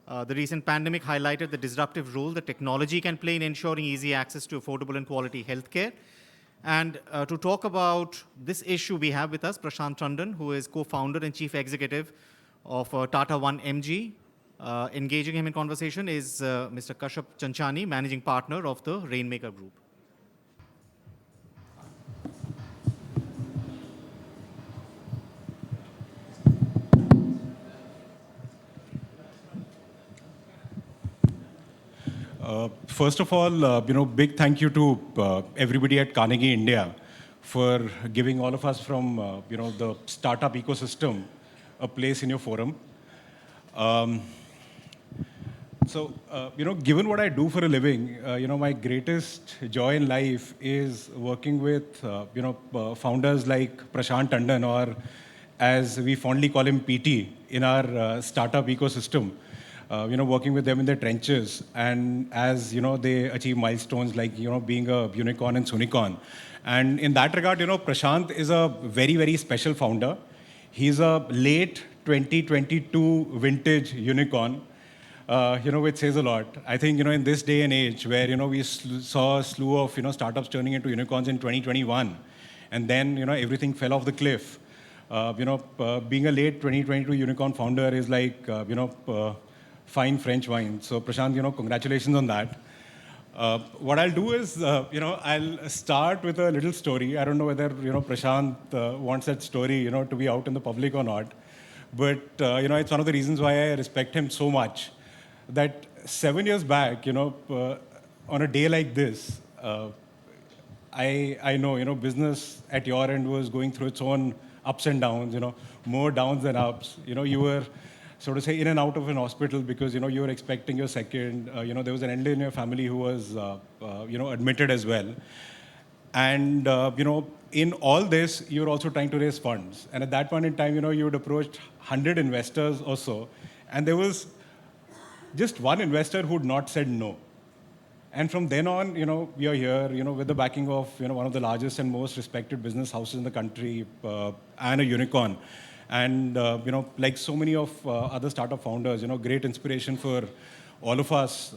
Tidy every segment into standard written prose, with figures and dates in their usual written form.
The recent pandemic highlighted the disruptive role that technology can play in ensuring easy access to affordable and quality healthcare. And to talk about this issue, we have with us Prashant Tandon, who is co-founder and chief executive of Tata 1MG. Engaging him in conversation is Mr. Kashyap Chanchani, managing partner of the Rainmaker Group. First of all, big thank you to everybody at Carnegie India for giving all of us from, the startup ecosystem a place in your forum. Given what I do for a living, my greatest joy in life is working with, founders like Prashant Tandon, or as we fondly call him, PT, in our startup ecosystem. Working with them in the trenches, and as they achieve milestones like being a unicorn and sunicorn. And in that regard, Prashant is a very, very special founder. He's a late 2022 vintage unicorn, which says a lot. I think in this day and age where we saw a slew of startups turning into unicorns in 2021, and then everything fell off the cliff. Being a late 2022 unicorn founder is like fine French wine. So Prashant, congratulations on that. What I'll do is, I'll start with a little story. I don't know whether, Prashant wants that story, to be out in the public or not. But, it's one of the reasons why I respect him so much. That 7 years back, on a day like this, I know, business at your end was going through its own ups and downs, more downs than ups. You were, so to say, in and out of an hospital because, you were expecting your second. There was an elder in your family who was, admitted as well. And, in all this, you were also trying to raise funds. And at that point in time, you had approached 100 investors or so. And there was just one investor who had not said no. And from then on, we are here, with the backing of, one of the largest and most respected business houses in the country and a unicorn. And, like so many of other startup founders, great inspiration for all of us,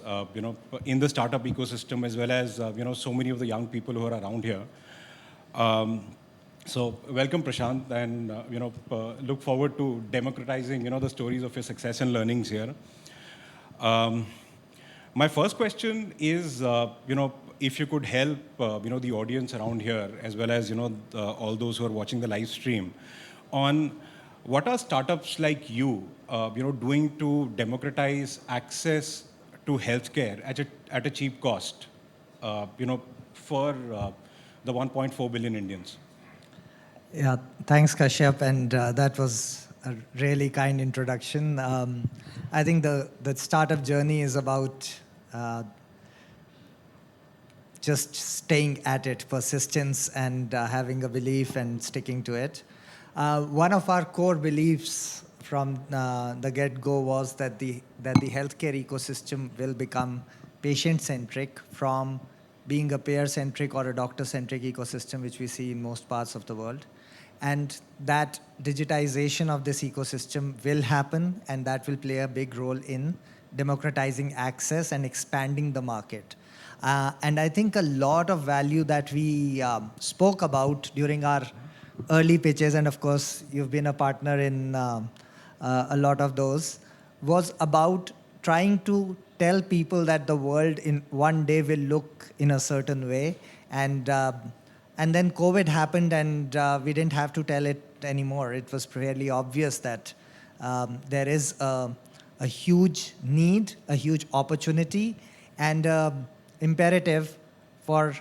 in the startup ecosystem, as well as, so many of the young people who are around here. So welcome, Prashant, and, look forward to democratizing, the stories of your success and learnings here. My first question is, if you could help, the audience around here, as well as, all those who are watching the live stream, on what are startups like you, doing to democratize access to healthcare at a cheap cost, for the 1.4 billion Indians? Yeah, thanks, Kashyap, and that was a really kind introduction. I think the startup journey is about just staying at it, persistence, and having a belief and sticking to it. One of our core beliefs from the get-go was that the healthcare ecosystem will become patient-centric from being a payer-centric or a doctor-centric ecosystem, which we see in most parts of the world. And that digitization of this ecosystem will happen, and that will play a big role in democratizing access and expanding the market. And I think a lot of value that we spoke about during our early pitches, and of course, you've been a partner in a lot of those, was about trying to tell people that the world in one day will look in a certain way. And then COVID happened, and we didn't have to tell it anymore. It was fairly obvious that there is a huge need, a huge opportunity, and imperative for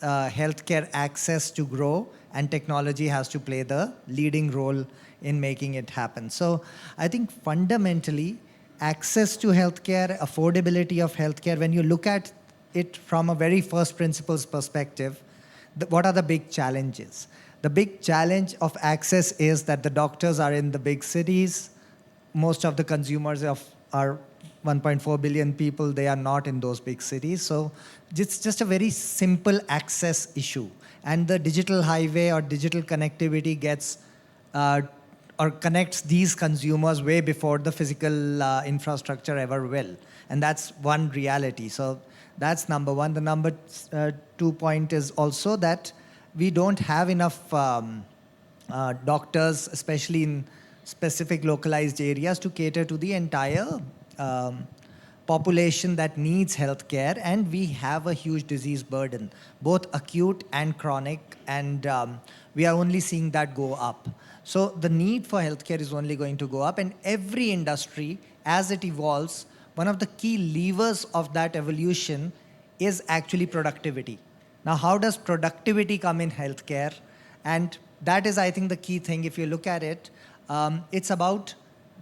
healthcare access to grow, and technology has to play the leading role in making it happen. So I think fundamentally, access to healthcare, affordability of healthcare, when you look at it from a very first principles perspective, what are the big challenges? The big challenge of access is that the doctors are in the big cities. Most of the consumers of our 1.4 billion people, they are not in those big cities. So it's just a very simple access issue. And the digital highway or digital connectivity gets or connects these consumers way before the physical infrastructure ever will. And that's one reality. So that's number one. The number 2 point is also that we don't have enough doctors, especially in specific localized areas, to cater to the entire population that needs healthcare, and we have a huge disease burden, both acute and chronic, and we are only seeing that go up. So the need for healthcare is only going to go up, and every industry, as it evolves, one of the key levers of that evolution is actually productivity. Now, how does productivity come in healthcare? And that is, I think, the key thing. If you look at it, it's about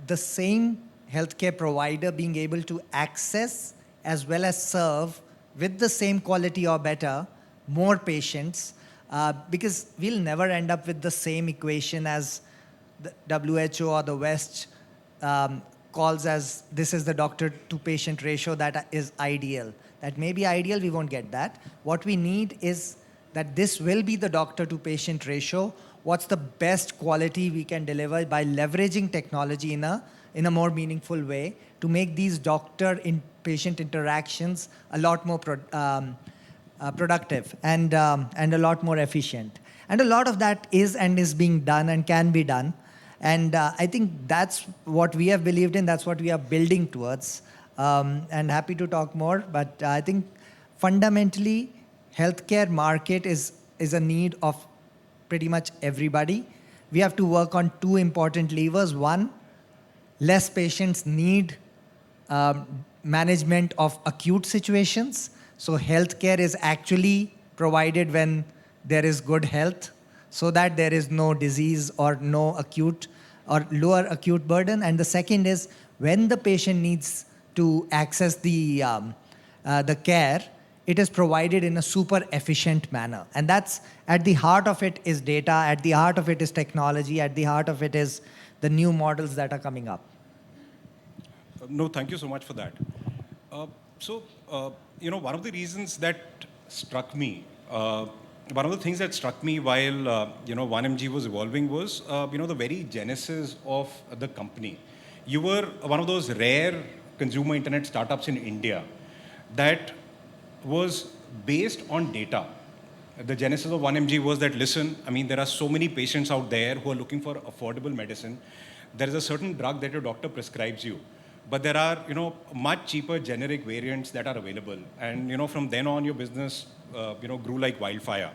the same healthcare provider being able to access as well as serve with the same quality or better more patients, because we'll never end up with the same equation as the WHO or the West calls as this is the doctor to patient ratio that is ideal. That may be ideal, we won't get that. What we need is that this will be the doctor to patient ratio. What's the best quality we can deliver by leveraging technology in a more meaningful way to make these doctor in patient interactions a lot more productive and a lot more efficient. And a lot of that is being done and can be done. And I think that's what we have believed in, that's what we are building towards. And happy to talk more, but I think fundamentally, healthcare market is a need of pretty much everybody. We have to work on two important levers. One, less patients need management of acute situations. So healthcare is actually provided when there is good health, so that there is no disease or no acute or lower acute burden. And the second is when the patient needs to access the care, it is provided in a super efficient manner. And that's at the heart of it is data, at the heart of it is technology, at the heart of it is the new models that are coming up. No, thank you so much for that. One of the reasons that struck me, one of the things that struck me while 1MG was evolving was the very genesis of the company. You were one of those rare consumer internet startups in India that was based on data. The genesis of 1MG was that, listen, I mean, there are so many patients out there who are looking for affordable medicine. There is a certain drug that your doctor prescribes you, but there are, much cheaper generic variants that are available. And, from then on, your business, grew like wildfire.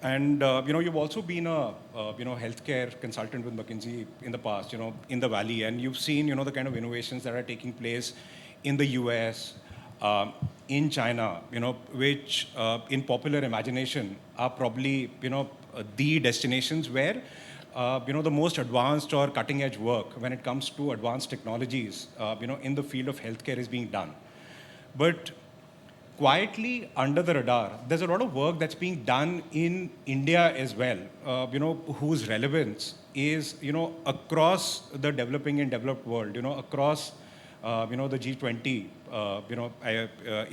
And, you've also been a, healthcare consultant with McKinsey in the past, in the Valley. And you've seen, the kind of innovations that are taking place in the US, in China, which in popular imagination are probably, the destinations where, the most advanced or cutting edge work when it comes to advanced technologies, in the field of healthcare is being done. But quietly under the radar, there's a lot of work that's being done in India as well, whose relevance is, across the developing and developed world, across, the G20,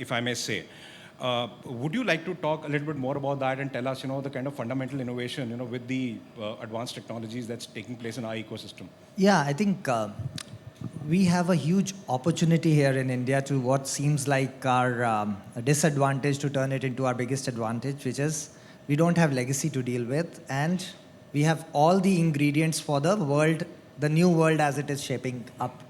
if I may say. Would you like to talk a little bit more about that and tell us, the kind of fundamental innovation, with the advanced technologies that's taking place in our ecosystem? Yeah, I think we have a huge opportunity here in India to what seems like our disadvantage to turn it into our biggest advantage, which is we don't have legacy to deal with, and we have all the ingredients for the world, the new world as it is shaping up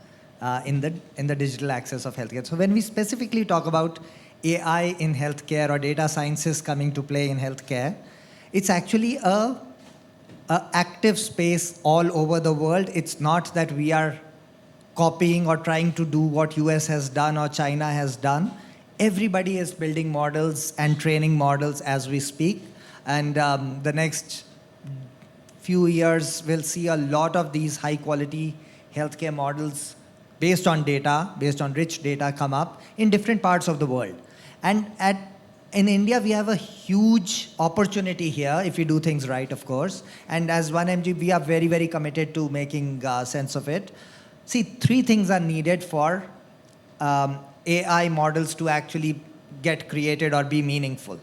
in the digital access of healthcare. So when we specifically talk about AI in healthcare or data sciences coming to play in healthcare, it's actually a active space all over the world. It's not that we are copying or trying to do what US has done or China has done. Everybody is building models and training models as we speak. And the next few years, we'll see a lot of these high quality healthcare models based on data, based on rich data come up in different parts of the world. And in India, we have a huge opportunity here if we do things right, of course. And as 1MG, we are very, very committed to making sense of it. See, three things are needed for AI models to actually get created or be meaningful.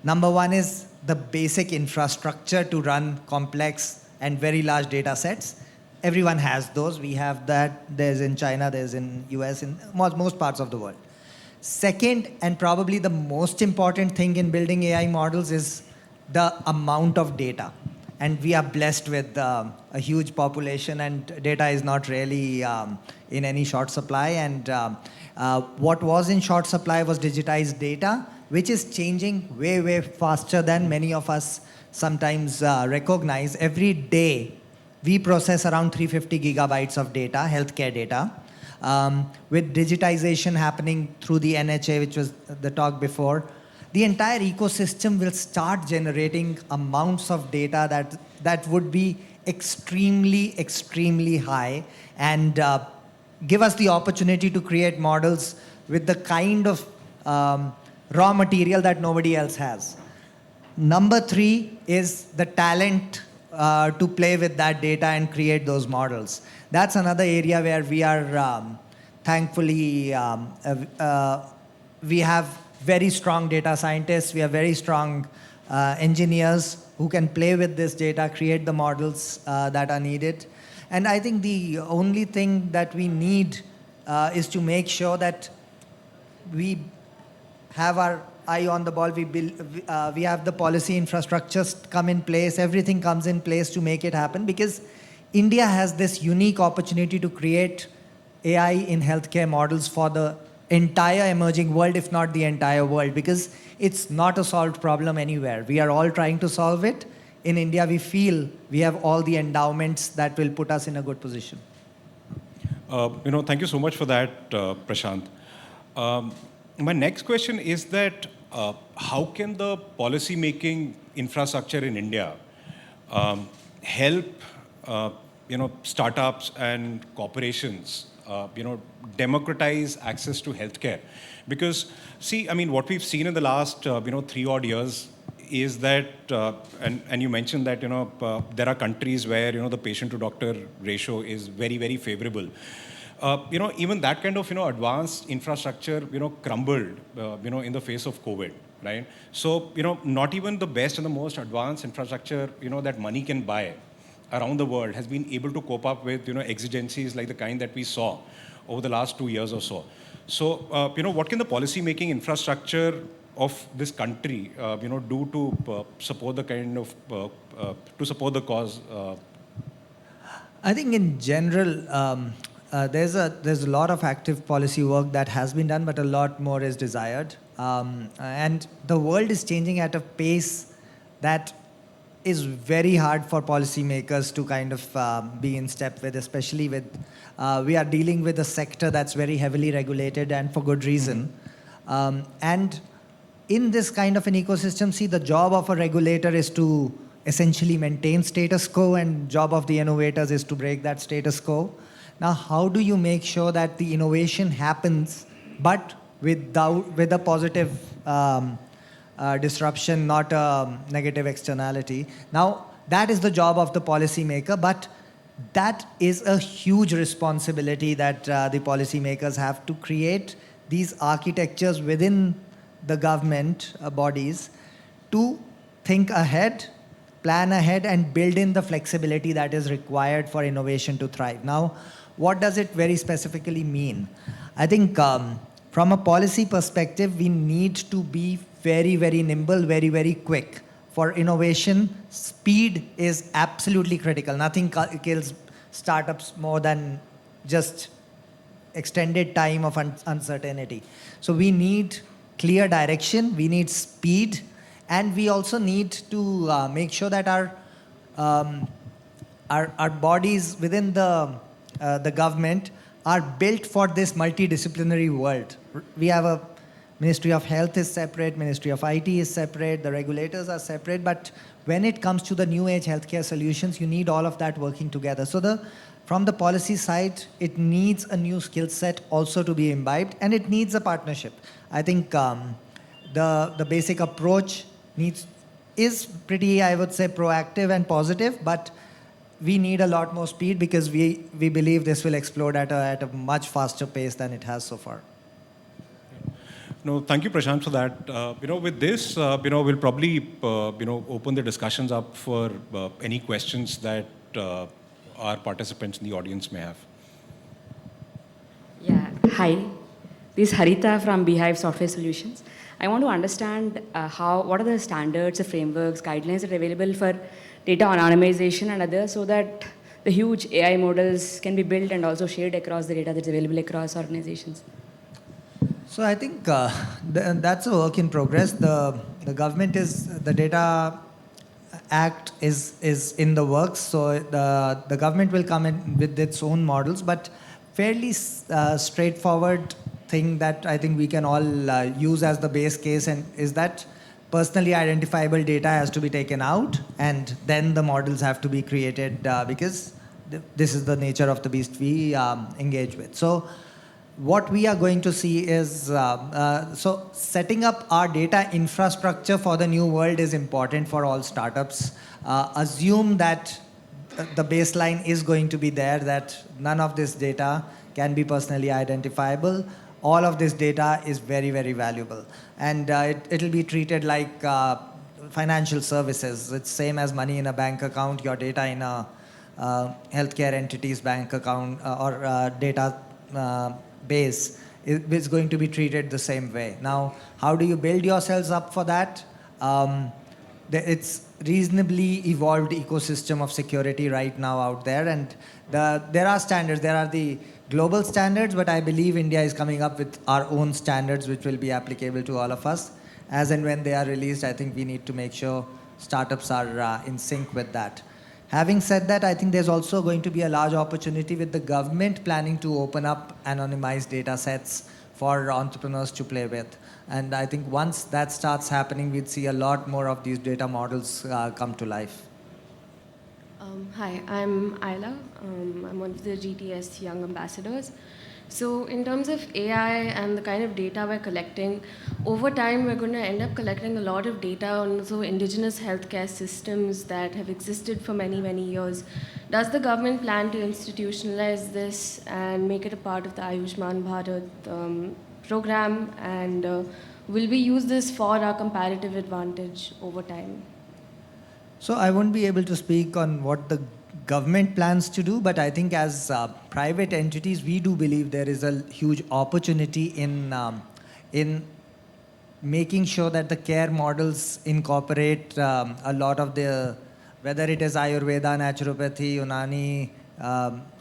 Number one is the basic infrastructure to run complex and very large data sets. everyone has those. We have that. There's in China, there's in US, in most parts of the world. Second, and probably the most important thing in building AI models is the amount of data. And we are blessed with a huge population, and data is not really in any short supply. And what was in short supply was digitized data, which is changing way, way faster than many of us sometimes recognize. Every day, we process around 350 gigabytes of data, healthcare data. With digitization happening through the NHA, which was the talk before, the entire ecosystem will start generating amounts of data that would be extremely, extremely high, and give us the opportunity to create models with the kind of raw material that nobody else has. Number three is the talent to play with that data and create those models. That's another area where we are, thankfully, we have very strong data scientists, we have very strong engineers who can play with this data, create the models that are needed. And I think the only thing that we need is to make sure that we have our eye on the ball. We have the policy infrastructures come in place, everything comes in place to make it happen, because India has this unique opportunity to create AI in healthcare models for the entire emerging world, if not the entire world, because it's not a solved problem anywhere. We are all trying to solve it. In India, we feel we have all the endowments that will put us in a good position. Thank you so much for that, Prashant. My next question is that how can the policy making infrastructure in India help startups and corporations democratize access to healthcare? Because see, I mean, what we've seen in the last 3 odd years is that, and you mentioned that there are countries where the patient to doctor ratio is very, very favorable. Even that kind of advanced infrastructure crumbled in the face of COVID, right? So not even the best and the most advanced infrastructure that money can buy around the world has been able to cope up with exigencies like the kind that we saw over the last 2 years or so. So what can the policy making infrastructure of this country do to support the kind of to support the cause? I think in general, there's a lot of active policy work that has been done, but a lot more is desired. And the world is changing at a pace that is very hard for policymakers to kind of be in step with, especially with, we are dealing with a sector that's very heavily regulated, and for good reason. And in this kind of an ecosystem, see, the job of a regulator is to essentially maintain status quo, and job of the innovators is to break that status quo. Now, how do you make sure that the innovation happens, but with a positive disruption, not a negative externality? Now, that is the job of the policymaker, but that is a huge responsibility that the policymakers have to create these architectures within the government bodies to think ahead, plan ahead, and build in the flexibility that is required for innovation to thrive. Now, what does it very specifically mean? I think from a policy perspective, we need to be very, very nimble, very, very quick. For innovation, speed is absolutely critical. Nothing kills startups more than just extended time of uncertainty. So we need clear direction, we need speed, and we also need to make sure that our bodies within the government are built for this multidisciplinary world. We have a Ministry of Health is separate, Ministry of IT is separate, the regulators are separate, but when it comes to the new age healthcare solutions, you need all of that working together. So from the policy side, it needs a new skill set also to be imbibed, and it needs a partnership. I think the basic approach is pretty, I would say, proactive and positive, but we need a lot more speed because we believe this will explode at a much faster pace than it has so far. No, thank you, Prashant, for that. With this, we'll probably, open the discussions up for any questions that our participants in the audience may have. Yeah, hi. This is Harita from Beehive Software Solutions. I want to understand what are the standards, the frameworks, guidelines that are available for data anonymization and others so that the huge AI models can be built and also shared across the data that's available across organizations. So I think that's a work in progress. The government the Data Act is in the works. So the government will come in with its own models, but fairly straightforward thing that I think we can all use as the base case, and is that personally identifiable data has to be taken out, and then the models have to be created because this is the nature of the beast we engage with. So what we are going to see is, so setting up our data infrastructure for the new world is important for all startups. Assume that the baseline is going to be there, that none of this data can be personally identifiable. All of this data is very, very valuable. And it'll be treated like financial services. It's same as money in a bank account, your data in a healthcare entity's bank account or data base is going to be treated the same way. Now, how do you build yourselves up for that? It's reasonably evolved ecosystem of security right now out there, and there are standards. There are the global standards, but I believe India is coming up with our own standards which will be applicable to all of us. As and when they are released, I think we need to make sure startups are in sync with that. Having said that, I think there's also going to be a large opportunity with the government planning to open up anonymized data sets for entrepreneurs to play with. And I think once that starts happening, we'd see a lot more of these data models come to life. Hi, I'm Ayla. I'm one of the GTS Young Ambassadors. So in terms of AI and the kind of data we're collecting, over time we're going to end up collecting a lot of data on also indigenous healthcare systems that have existed for many, many years. Does the government plan to institutionalize this and make it a part of the Ayushman Bharat program? And will we use this for our comparative advantage over time? So I won't be able to speak on what the government plans to do, but I think as private entities, we do believe there is a huge opportunity in making sure that the care models incorporate a lot of whether it is Ayurveda, naturopathy, Unani,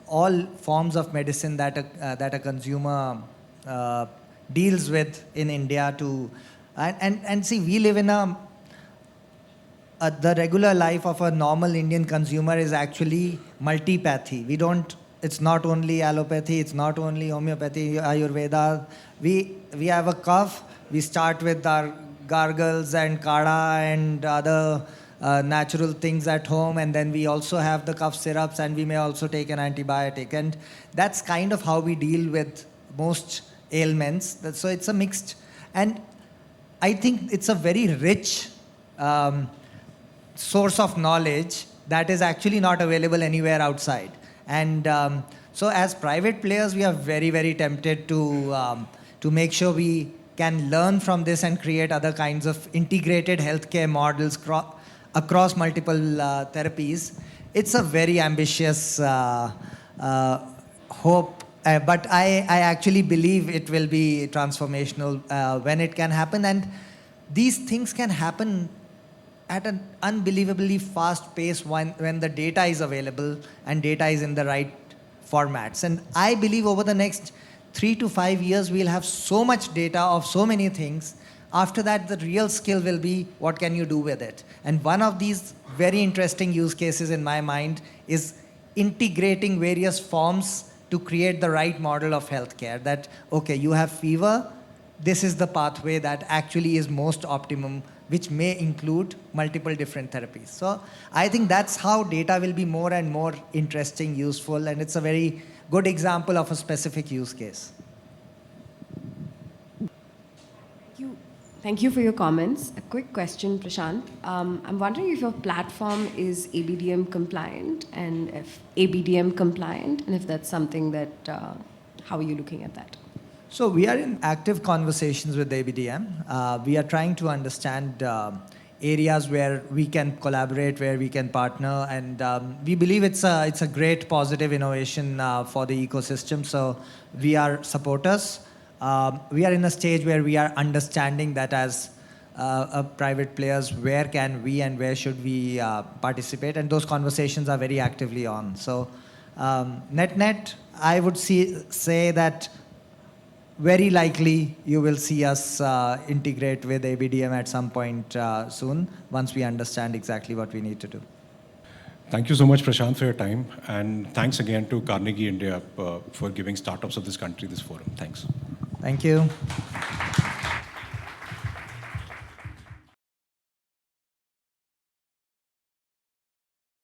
all forms of medicine that a consumer deals with in India and see, we live in the regular life of a normal Indian consumer is actually multipathy. It's not only allopathy, it's not only homeopathy, Ayurveda. We have a cough, we start with our gargles and kada and other natural things at home, and then we also have the cough syrups, and we may also take an antibiotic. And that's kind of how we deal with most ailments. So it's a mixed, and I think it's a very rich source of knowledge that is actually not available anywhere outside. And so as private players, we are very, very tempted to make sure we can learn from this and create other kinds of integrated healthcare models across multiple therapies. It's a very ambitious hope, but I actually believe it will be transformational when it can happen. And these things can happen at an unbelievably fast pace when the data is available and data is in the right formats. And I believe over the next 3 to 5 years, we'll have so much data of so many things. After that, the real skill will be what can you do with it. And one of these very interesting use cases in my mind is integrating various forms to create the right model of healthcare. That, okay, you have fever, this is the pathway that actually is most optimum, which may include multiple different therapies. So I think that's how data will be more and more interesting, useful, and it's a very good example of a specific use case. Thank you for your comments. A quick question, Prashant. I'm wondering if your platform is ABDM compliant, and if that's something that, how are you looking at that? So we are in active conversations with ABDM. We are trying to understand areas where we can collaborate, where we can partner, and we believe it's a great positive innovation for the ecosystem. So we are supporters. We are in a stage where we are understanding that as private players, where can we and where should we participate, and those conversations are very actively on. So net, I would say that very likely you will see us integrate with ABDM at some point soon, once we understand exactly what we need to do. Thank you so much, Prashant, for your time. And thanks again to Carnegie India for giving startups of this country this forum. Thanks. Thank you.